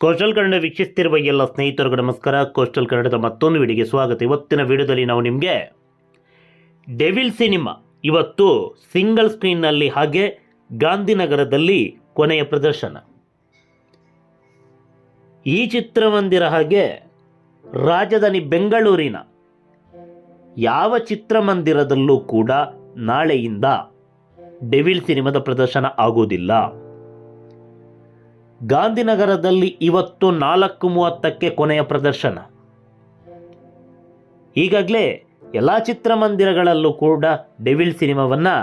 Coastal Kannada ವೀಕ್ಷಿಸ್ತಿರುವ ಎಲ್ಲ ಸ್ನೇಹಿತರಿಗೂ ನಮಸ್ಕಾರ. ಕೋಸ್ಟಲ್ ಕನ್ನಡದ ಮತ್ತೊಂದು ವಿಡಿಯೋಗೆ ಸ್ವಾಗತ. ಇವತ್ತಿನ ವಿಡಿಯೋದಲ್ಲಿ ನಾವು ನಿಮಗೆ ಡೆವಿಲ್ ಸಿನಿಮಾ ಇವತ್ತು ಸಿಂಗಲ್ ಸ್ಕ್ರೀನ್ನಲ್ಲಿ ಹಾಗೆ ಗಾಂಧಿನಗರದಲ್ಲಿ ಕೊನೆಯ ಪ್ರದರ್ಶನ. ಈ ಚಿತ್ರಮಂದಿರ ಹಾಗೆ ರಾಜಧಾನಿ ಬೆಂಗಳೂರಿನ ಯಾವ ಚಿತ್ರಮಂದಿರದಲ್ಲೂ ಕೂಡ ನಾಳೆಯಿಂದ ಡೆವಿಲ್ ಸಿನಿಮಾದ ಪ್ರದರ್ಶನ ಆಗುವುದಿಲ್ಲ. ಗಾಂಧಿನಗರದಲ್ಲಿ ಇವತ್ತು 4:30ಕ್ಕೆ ಕೊನೆಯ ಪ್ರದರ್ಶನ. ಈಗಾಗಲೇ ಎಲ್ಲ ಚಿತ್ರಮಂದಿರಗಳಲ್ಲೂ ಕೂಡ ಡೆವಿಲ್ ಸಿನಿಮಾವನ್ನು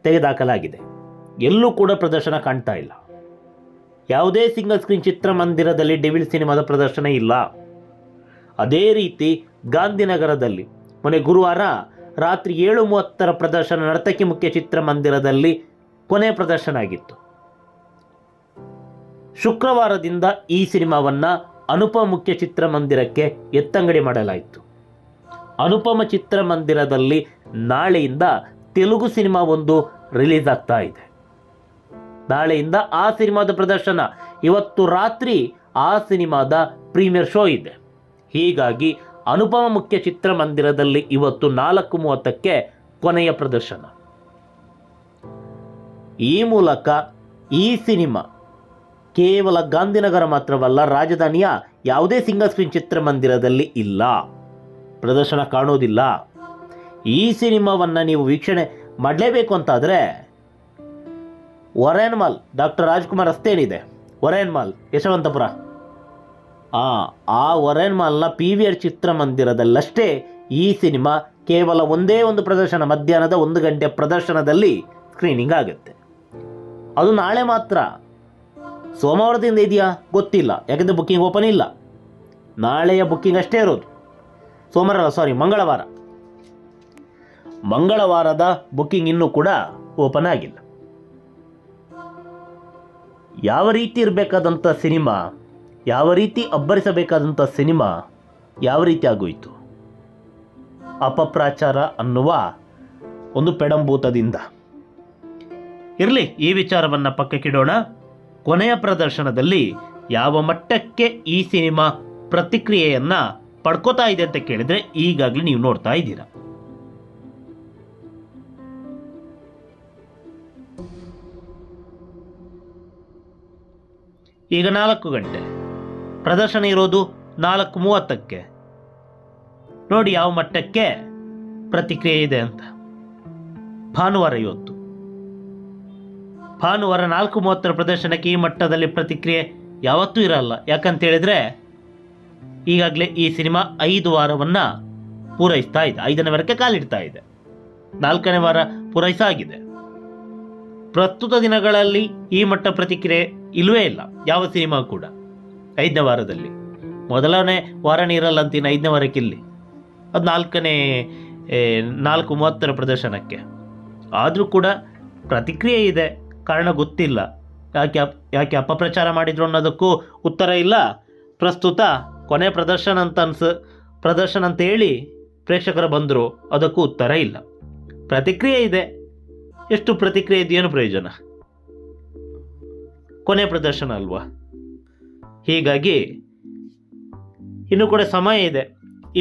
ತೆಗೆದುಹಾಕಲಾಗಿದೆ. ಎಲ್ಲೂ ಕೂಡ ಪ್ರದರ್ಶನ ಕಾಣ್ತಾ ಇಲ್ಲ. ಯಾವುದೇ ಸಿಂಗಲ್ ಸ್ಕ್ರೀನ್ ಚಿತ್ರಮಂದಿರದಲ್ಲಿ ಡೆವಿಲ್ ಸಿನಿಮಾದ ಪ್ರದರ್ಶನ ಇಲ್ಲ. ಅದೇ ರೀತಿ ಗಾಂಧಿನಗರದಲ್ಲಿ ಮೊನ್ನೆ ಗುರುವಾರ ರಾತ್ರಿ 7:30 ಪ್ರದರ್ಶನ ನರ್ತಕಿ ಮುಖ್ಯ ಚಿತ್ರಮಂದಿರದಲ್ಲಿ ಕೊನೆಯ ಪ್ರದರ್ಶನ ಆಗಿತ್ತು. ಶುಕ್ರವಾರದಿಂದ ಈ ಸಿನಿಮಾವನ್ನು ಅನುಪಮ ಮುಖ್ಯ ಚಿತ್ರಮಂದಿರಕ್ಕೆ ಎತ್ತಂಗಡಿ ಮಾಡಲಾಯಿತು. ಅನುಪಮ ಚಿತ್ರಮಂದಿರದಲ್ಲಿ ನಾಳೆಯಿಂದ ತೆಲುಗು ಸಿನಿಮಾ ಒಂದು ರಿಲೀಸ್ ಆಗ್ತಾ ಇದೆ. ನಾಳೆಯಿಂದ ಆ ಸಿನಿಮಾದ ಪ್ರದರ್ಶನ, ಇವತ್ತು ರಾತ್ರಿ ಆ ಸಿನಿಮಾದ ಪ್ರೀಮಿಯರ್ ಶೋ ಇದೆ. ಹೀಗಾಗಿ ಅನುಪಮ ಮುಖ್ಯ ಚಿತ್ರಮಂದಿರದಲ್ಲಿ ಇವತ್ತು 4:30ಕ್ಕೆ ಕೊನೆಯ ಪ್ರದರ್ಶನ. ಈ ಮೂಲಕ ಈ ಸಿನಿಮಾ ಕೇವಲ ಗಾಂಧಿನಗರ ಮಾತ್ರವಲ್ಲ, ರಾಜಧಾನಿಯ ಯಾವುದೇ ಸಿಂಗಲ್ ಸ್ಕ್ರೀನ್ ಚಿತ್ರಮಂದಿರದಲ್ಲಿ ಇಲ್ಲ, ಪ್ರದರ್ಶನ ಕಾಣೋದಿಲ್ಲ. ಈ ಸಿನಿಮಾವನ್ನು ನೀವು ವೀಕ್ಷಣೆ ಮಾಡಲೇಬೇಕು ಅಂತಾದರೆ ಒರೇನ್ ಮಾಲ್, ಡಾಕ್ಟರ್ ರಾಜ್ಕುಮಾರ್ ರಸ್ತೆ ಏನಿದೆ, ಒರೇನ್ ಮಾಲ್ ಯಶವಂತಪುರ, ಆ ಒರೇನ್ ಮಾಲ್ನ PVR ಚಿತ್ರಮಂದಿರದಲ್ಲಷ್ಟೇ ಈ ಸಿನಿಮಾ ಕೇವಲ ಒಂದೇ ಒಂದು ಪ್ರದರ್ಶನ, ಮಧ್ಯಾಹ್ನದ 1 ಗಂಟೆ ಪ್ರದರ್ಶನದಲ್ಲಿ ಸ್ಕ್ರೀನಿಂಗ್ ಆಗುತ್ತೆ. ಅದು ನಾಳೆ ಮಾತ್ರ. ಸೋಮವಾರದಿಂದ ಇದೆಯಾ ಗೊತ್ತಿಲ್ಲ, ಯಾಕಂದರೆ ಬುಕ್ಕಿಂಗ್ ಓಪನ್ ಇಲ್ಲ. ನಾಳೆಯ ಬುಕ್ಕಿಂಗ್ ಅಷ್ಟೇ ಇರೋದು. ಮಂಗಳವಾರದ ಬುಕ್ಕಿಂಗ್ ಇನ್ನೂ ಕೂಡ ಓಪನ್ ಆಗಿಲ್ಲ. ಯಾವ ರೀತಿ ಇರಬೇಕಾದಂಥ ಸಿನಿಮಾ, ಯಾವ ರೀತಿ ಅಬ್ಬರಿಸಬೇಕಾದಂಥ ಸಿನಿಮಾ ಯಾವ ರೀತಿ ಆಗೋಯಿತು ಅಪಪ್ರಚಾರ ಅನ್ನುವ ಒಂದು ಪೆಡಂಭೂತದಿಂದ. ಇರಲಿ, ಈ ವಿಚಾರವನ್ನು ಪಕ್ಕಕ್ಕಿಡೋಣ. ಕೊನೆಯ ಪ್ರದರ್ಶನದಲ್ಲಿ ಯಾವ ಮಟ್ಟಕ್ಕೆ ಈ ಸಿನಿಮಾ ಪ್ರತಿಕ್ರಿಯೆಯನ್ನು ಪಡ್ಕೋತಾ ಇದೆ ಅಂತ ಕೇಳಿದರೆ ಈಗಾಗಲೇ ನೀವು ನೋಡ್ತಾ ಇದ್ದೀರಾ. ಈಗ 4 ಗಂಟೆ ಪ್ರದರ್ಶನ ಇರೋದು, 4:30ಕ್ಕೆ ನೋಡಿ ಯಾವ ಮಟ್ಟಕ್ಕೆ ಪ್ರತಿಕ್ರಿಯೆ ಇದೆ ಅಂತ. ಭಾನುವಾರ 4:30 ಪ್ರದರ್ಶನಕ್ಕೆ ಈ ಮಟ್ಟದಲ್ಲಿ ಪ್ರತಿಕ್ರಿಯೆ ಯಾವತ್ತೂ ಇರಲ್ಲ. ಯಾಕಂತೇಳಿದರೆ ಈಗಾಗಲೇ ಈ ಸಿನಿಮಾ 5 ವಾರವನ್ನು ಪೂರೈಸ್ತಾ ಇದೆ, 5ನೇ ವಾರಕ್ಕೆ ಕಾಲಿಡ್ತಾ ಇದೆ, 4ನೇ ವಾರ ಪೂರೈಸಾಗಿದೆ. ಪ್ರಸ್ತುತ ದಿನಗಳಲ್ಲಿ ಈ ಮಟ್ಟ ಪ್ರತಿಕ್ರಿಯೆ ಇಲ್ಲವೇ ಇಲ್ಲ ಯಾವ ಸಿನಿಮಾ ಕೂಡ. 5ನೇ ವಾರದಲ್ಲಿ ಮೊದಲನೇ ವಾರನೇ ಇರಲ್ಲ ಅಂತೀನಿ, 5ನೇ ವಾರಕ್ಕೆ ಇಲ್ಲಿ ಅದು 4:30 ಪ್ರದರ್ಶನಕ್ಕೆ. ಆದರೂ ಕೂಡ ಪ್ರತಿಕ್ರಿಯೆ ಇದೆ, ಕಾರಣ ಗೊತ್ತಿಲ್ಲ. ಯಾಕೆ ಅಪಪ್ರಚಾರ ಮಾಡಿದ್ರು ಅನ್ನೋದಕ್ಕೂ ಉತ್ತರ ಇಲ್ಲ. ಪ್ರಸ್ತುತ ಕೊನೆ ಪ್ರದರ್ಶನ ಅಂತ ಹೇಳಿ ಪ್ರೇಕ್ಷಕರು ಬಂದರು, ಅದಕ್ಕೂ ಉತ್ತರ ಇಲ್ಲ. ಪ್ರತಿಕ್ರಿಯೆ ಇದೆ, ಎಷ್ಟು ಪ್ರತಿಕ್ರಿಯೆ ಇದೆ, ಏನು ಪ್ರಯೋಜನ? ಕೊನೆ ಪ್ರದರ್ಶನ ಅಲ್ವಾ. ಹೀಗಾಗಿ ಇನ್ನೂ ಕೂಡ ಸಮಯ ಇದೆ,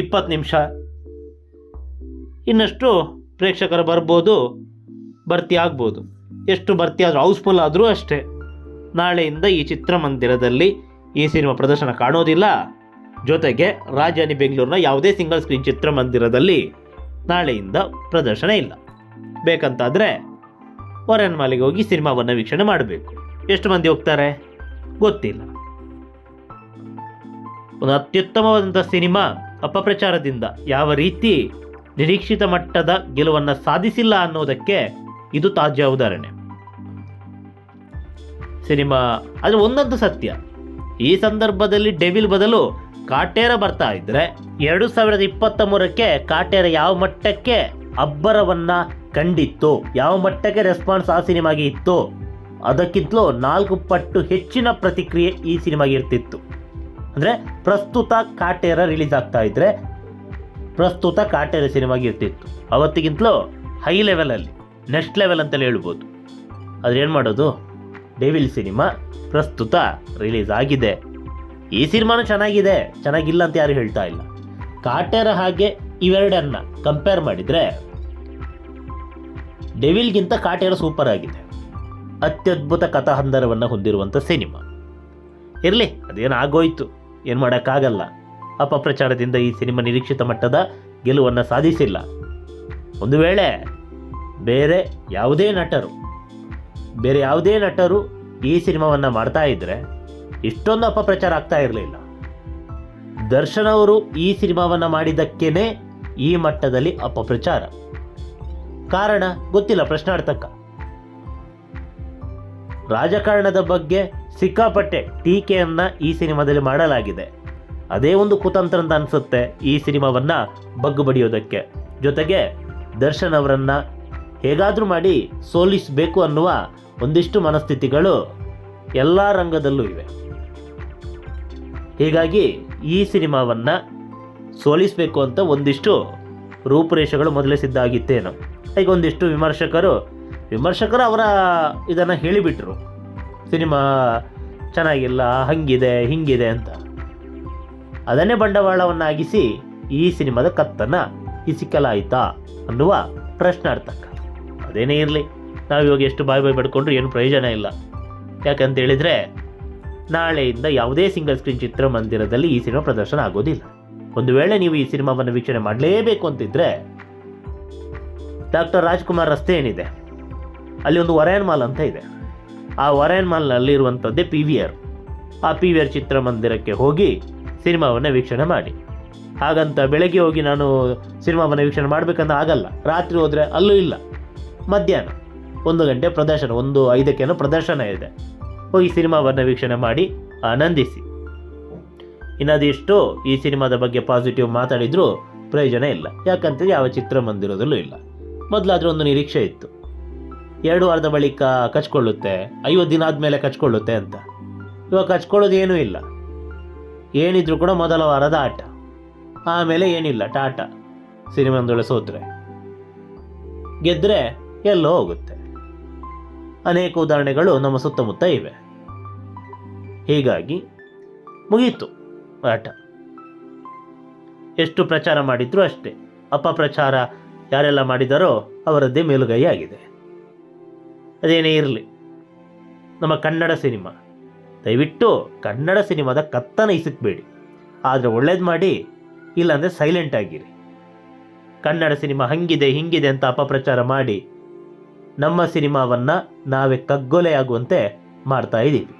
20 ನಿಮಿಷ. ಇನ್ನಷ್ಟು ಪ್ರೇಕ್ಷಕರು ಬರ್ಬೋದು, ಭರ್ತಿ ಆಗ್ಬೋದು. ಎಷ್ಟು ಭರ್ತಿ ಆದರೂ, ಹೌಸ್ಫುಲ್ ಆದರೂ ಅಷ್ಟೇ. ನಾಳೆಯಿಂದ ಈ ಚಿತ್ರಮಂದಿರದಲ್ಲಿ ಈ ಸಿನಿಮಾ ಪ್ರದರ್ಶನ ಕಾಣೋದಿಲ್ಲ. ಜೊತೆಗೆ ರಾಜಧಾನಿ ಬೆಂಗಳೂರಿನ ಯಾವುದೇ ಸಿಂಗಲ್ ಸ್ಕ್ರೀನ್ ಚಿತ್ರಮಂದಿರದಲ್ಲಿ ನಾಳೆಯಿಂದ ಪ್ರದರ್ಶನ ಇಲ್ಲ. ಬೇಕಂತಾದರೆ ಒರೇನ್ ಮಾಲಿಗೆ ಹೋಗಿ ಸಿನಿಮಾವನ್ನು ವೀಕ್ಷಣೆ ಮಾಡಬೇಕು. ಎಷ್ಟು ಮಂದಿ ಹೋಗ್ತಾರೆ ಗೊತ್ತಿಲ್ಲ. ಒಂದು ಅತ್ಯುತ್ತಮವಾದಂಥ ಸಿನಿಮಾ ಅಪಪ್ರಚಾರದಿಂದ ಯಾವ ರೀತಿ ನಿರೀಕ್ಷಿತ ಮಟ್ಟದ ಗೆಲುವನ್ನು ಸಾಧಿಸಿಲ್ಲ ಅನ್ನೋದಕ್ಕೆ ಇದು ತಾಜಾ ಉದಾಹರಣೆ. ಸಿನಿಮಾ ಅದು ಒಂದಂತೂ ಸತ್ಯ, ಈ ಸಂದರ್ಭದಲ್ಲಿ ಡೆವಿಲ್ ಬದಲು ಕಾಟೇರ ಬರ್ತಾ ಇದ್ರೆ 2023ಕ್ಕೆ ಕಾಟೇರ ಯಾವ ಮಟ್ಟಕ್ಕೆ ಅಬ್ಬರವನ್ನು ಕಂಡಿತ್ತು, ಯಾವ ಮಟ್ಟಕ್ಕೆ ರೆಸ್ಪಾನ್ಸ್ ಆ ಸಿನಿಮಾಗೆ ಇತ್ತು, ಅದಕ್ಕಿಂತಲೂ 4 ಪಟ್ಟು ಹೆಚ್ಚಿನ ಪ್ರತಿಕ್ರಿಯೆ ಈ ಸಿನಿಮಾಗೆ ಇರ್ತಿತ್ತು. ಅಂದರೆ ಪ್ರಸ್ತುತ ಕಾಟೇರ ರಿಲೀಸ್ ಆಗ್ತಾ ಇದ್ರೆ ಪ್ರಸ್ತುತ ಕಾಟೇರ ಸಿನಿಮಾಗೆ ಇರ್ತಿತ್ತು. ಅವತ್ತಿಗಿಂತಲೂ ಹೈ ಲೆವೆಲಲ್ಲಿ, ನೆಕ್ಸ್ಟ್ ಲೆವೆಲ್ ಅಂತಲೇ ಹೇಳ್ಬೋದು. ಆದರೆ ಏನು ಮಾಡೋದು, ಡೆವಿಲ್ ಸಿನಿಮಾ ಪ್ರಸ್ತುತ ರಿಲೀಸ್ ಆಗಿದೆ. ಈ ಸಿನಿಮಾನು ಚೆನ್ನಾಗಿದೆ, ಚೆನ್ನಾಗಿಲ್ಲ ಅಂತ ಯಾರು ಹೇಳ್ತಾ ಇಲ್ಲ. ಕಾಟೇರ ಹಾಗೆ ಇವೆರಡನ್ನ ಕಂಪೇರ್ ಮಾಡಿದರೆ ಡೆವಿಲ್ಗಿಂತ ಕಾಟೇರ ಸೂಪರ್ ಆಗಿದೆ. ಅತ್ಯದ್ಭುತ ಕಥಾಹಂದರವನ್ನು ಹೊಂದಿರುವಂಥ ಸಿನಿಮಾ. ಇರಲಿ, ಅದೇನು ಆಗೋಯ್ತು, ಏನು ಮಾಡೋಕ್ಕಾಗಲ್ಲ. ಅಪಪ್ರಚಾರದಿಂದ ಈ ಸಿನಿಮಾ ನಿರೀಕ್ಷಿತ ಮಟ್ಟದ ಗೆಲುವನ್ನು ಸಾಧಿಸಿಲ್ಲ. ಒಂದು ವೇಳೆ ಬೇರೆ ಯಾವುದೇ ನಟರು ಈ ಸಿನಿಮಾವನ್ನು ಮಾಡ್ತಾ ಇದ್ದರೆ ಇಷ್ಟೊಂದು ಅಪಪ್ರಚಾರ ಆಗ್ತಾ ಇರಲಿಲ್ಲ. ದರ್ಶನ್ ಅವರು ಈ ಸಿನಿಮಾವನ್ನು ಮಾಡಿದ್ದಕ್ಕೇನೆ ಈ ಮಟ್ಟದಲ್ಲಿ ಅಪಪ್ರಚಾರ. ಕಾರಣ ಗೊತ್ತಿಲ್ಲ, ಪ್ರಶ್ನಾರ್ಥಕ. ರಾಜಕಾರಣದ ಬಗ್ಗೆ ಸಿಕ್ಕಾಪಟ್ಟೆ ಟೀಕೆಯನ್ನ ಈ ಸಿನಿಮಾದಲ್ಲಿ ಮಾಡಲಾಗಿದೆ. ಅದೇ ಒಂದು ಕುತಂತ್ರ ಅಂತ ಅನಿಸುತ್ತೆ ಈ ಸಿನಿಮಾವನ್ನ ಬಗ್ಗು ಬಡಿಯೋದಕ್ಕೆ. ಜೊತೆಗೆ ದರ್ಶನ್ ಅವರನ್ನ ಹೇಗಾದರೂ ಮಾಡಿ ಸೋಲಿಸಬೇಕು ಅನ್ನುವ ಒಂದಿಷ್ಟು ಮನಸ್ಥಿತಿಗಳು ಎಲ್ಲ ರಂಗದಲ್ಲೂ ಇವೆ. ಹೀಗಾಗಿ ಈ ಸಿನಿಮಾವನ್ನ ಸೋಲಿಸಬೇಕು ಅಂತ ಒಂದಿಷ್ಟು ರೂಪುರೇಷೆಗಳು ಮೊದಲೇ ಸಿದ್ಧ ಆಗಿತ್ತೇನೋ. ಈಗ ಒಂದಿಷ್ಟು ವಿಮರ್ಶಕರು ಅವರ ಇದನ್ನು ಹೇಳಿಬಿಟ್ರು, ಸಿನಿಮಾ ಚೆನ್ನಾಗಿಲ್ಲ, ಹಂಗಿದೆ ಹಿಂಗಿದೆ ಅಂತ. ಅದನ್ನೇ ಬಂಡವಾಳವನ್ನಾಗಿಸಿ ಈ ಸಿನಿಮಾದ ಕತ್ತನ್ನು ಇಸಿಕಲಾಯಿತಾ ಅನ್ನುವ ಪ್ರಶ್ನಾರ್ಥಕ. ಅದೇನೇ ಇರಲಿ, ನಾವಿವಾಗ ಎಷ್ಟು ಬಾಯಿ ಪಡ್ಕೊಂಡ್ರು ಏನು ಪ್ರಯೋಜನ ಇಲ್ಲ. ಯಾಕಂತ ಹೇಳಿದರೆ ನಾಳೆಯಿಂದ ಯಾವುದೇ ಸಿಂಗಲ್ ಸ್ಕ್ರೀನ್ ಚಿತ್ರಮಂದಿರದಲ್ಲಿ ಈ ಸಿನಿಮಾ ಪ್ರದರ್ಶನ ಆಗೋದಿಲ್ಲ. ಒಂದು ವೇಳೆ ನೀವು ಈ ಸಿನಿಮಾವನ್ನು ವೀಕ್ಷಣೆ ಮಾಡಲೇಬೇಕು ಅಂತಿದ್ರೆ ಡಾಕ್ಟರ್ ರಾಜ್ಕುಮಾರ್ ರಸ್ತೆ ಏನಿದೆ ಅಲ್ಲಿ ಒಂದು ಒರಯನ್ ಮಾಲ್ ಅಂತ ಇದೆ. ಆ ಒರಯನ್ ಮಾಲ್ನಲ್ಲಿ ಇರುವಂಥದ್ದೇ PVR. ಆ PVR ಚಿತ್ರಮಂದಿರಕ್ಕೆ ಹೋಗಿ ಸಿನಿಮಾವನ್ನು ವೀಕ್ಷಣೆ ಮಾಡಿ. ಹಾಗಂತ ಬೆಳಗ್ಗೆ ಹೋಗಿ ನಾನು ಸಿನಿಮಾವನ್ನು ವೀಕ್ಷಣೆ ಮಾಡಬೇಕಂತ ಆಗಲ್ಲ. ರಾತ್ರಿ ಹೋದರೆ ಅಲ್ಲೂ ಇಲ್ಲ. ಮಧ್ಯಾಹ್ನ 1 ಗಂಟೆ ಪ್ರದರ್ಶನ, 1:05 ಪ್ರದರ್ಶನ ಇದೆ. ಹೋಗಿ ಸಿನಿಮಾವನ್ನು ವೀಕ್ಷಣೆ ಮಾಡಿ ಆನಂದಿಸಿ. ಇನ್ನದಿಷ್ಟು ಈ ಸಿನಿಮಾದ ಬಗ್ಗೆ ಪಾಸಿಟಿವ್ ಮಾತಾಡಿದರೂ ಪ್ರಯೋಜನ ಇಲ್ಲ. ಯಾಕಂತೇಳಿ ಯಾವ ಚಿತ್ರಮಂದಿರದಲ್ಲೂ ಇಲ್ಲ. ಮೊದಲಾದರೂ ಒಂದು ನಿರೀಕ್ಷೆ ಇತ್ತು, 2 ವಾರದ ಬಳಿಕ ಕಚ್ಕೊಳ್ಳುತ್ತೆ, 50 ದಿನ ಆದಮೇಲೆ ಕಚ್ಕೊಳ್ಳುತ್ತೆ ಅಂತ. ಇವಾಗ ಕಚ್ಕೊಳ್ಳೋದು ಏನೂ ಇಲ್ಲ. ಏನಿದ್ರು ಕೂಡ ಮೊದಲ ವಾರದ ಆಟ, ಆಮೇಲೆ ಏನಿಲ್ಲ, ಟಾಟಾ. ಸಿನಿಮಾದೊಳಗೆ ಸೋತ್ರೆ ಗೆದ್ದರೆ ಎಲ್ಲೋ ಹೋಗುತ್ತೆ. ಅನೇಕ ಉದಾಹರಣೆಗಳು ನಮ್ಮ ಸುತ್ತಮುತ್ತ ಇವೆ. ಹೀಗಾಗಿ ಮುಗೀತು ಆಟ. ಎಷ್ಟು ಪ್ರಚಾರ ಮಾಡಿದ್ರು ಅಷ್ಟೇ. ಅಪಪ್ರಚಾರ ಯಾರೆಲ್ಲ ಮಾಡಿದಾರೋ ಅವರದ್ದೇ ಮೇಲುಗೈ ಆಗಿದೆ. ಅದೇನೇ ಇರಲಿ, ನಮ್ಮ ಕನ್ನಡ ಸಿನಿಮಾ, ದಯವಿಟ್ಟು ಕನ್ನಡ ಸಿನಿಮಾದ ಕತ್ತನ ಇಸಕ್ಬೇಡಿ. ಆದರೆ ಒಳ್ಳೇದು ಮಾಡಿ, ಇಲ್ಲಾಂದರೆ ಸೈಲೆಂಟ್ ಆಗಿರಿ. ಕನ್ನಡ ಸಿನಿಮಾ ಹಂಗಿದೆ ಹಿಂಗಿದೆ ಅಂತ ಅಪಪ್ರಚಾರ ಮಾಡಿ ನಮ್ಮ ಸಿನಿಮಾವನ್ನು ನಾವೇ ಕಗ್ಗೊಲೆಯಾಗುವಂತೆ ಮಾಡ್ತಾ ಇದ್ದೀವಿ.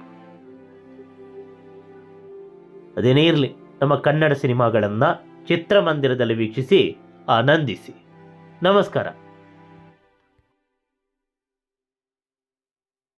ಅದೇನೇ ಇರಲಿ, ನಮ್ಮ ಕನ್ನಡ ಸಿನಿಮಾಗಳನ್ನು ಚಿತ್ರಮಂದಿರದಲ್ಲಿ ವೀಕ್ಷಿಸಿ ಆನಂದಿಸಿ. ನಮಸ್ಕಾರ.